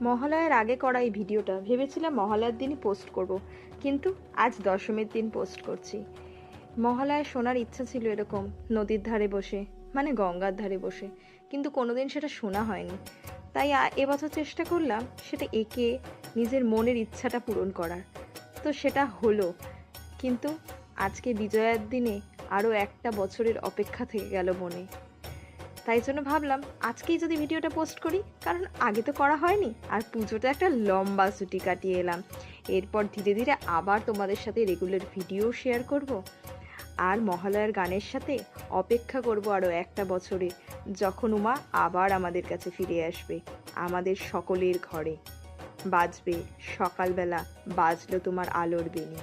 মহালয়ার আগে করা এই ভিডিওটা ভেবেছিলাম মহালয়ার দিনই পোস্ট করব, কিন্তু আজ দশমীর দিন পোস্ট করছি। মহালয়ায় শোনার ইচ্ছা ছিল এরকম নদীর ধারে বসে, মানে গঙ্গার ধারে বসে, কিন্তু কোনোদিন সেটা শোনা হয়নি। তাই এবছর চেষ্টা করলাম সেটা এঁকে নিজের মনের ইচ্ছাটা পূরণ করার। তো সেটা হলো, কিন্তু আজকে বিজয়ার দিনে আরও একটা বছরের অপেক্ষা থেকে গেল মনে। তাই জন্য ভাবলাম আজকেই যদি ভিডিওটা পোস্ট করি, কারণ আগে তো করা হয়নি, আর পুজোটা একটা লম্বা ছুটি কাটিয়ে এলাম। এরপর ধীরে ধীরে আবার তোমাদের সাথে রেগুলার ভিডিও শেয়ার করব, আর মহালয়ার গানের সাথে অপেক্ষা করব আরও একটা বছরে, যখন উমা আবার আমাদের কাছে ফিরে আসবে, আমাদের সকলের ঘরে। বাজবে সকালবেলা, বাজলো তোমার আলোর বেণী।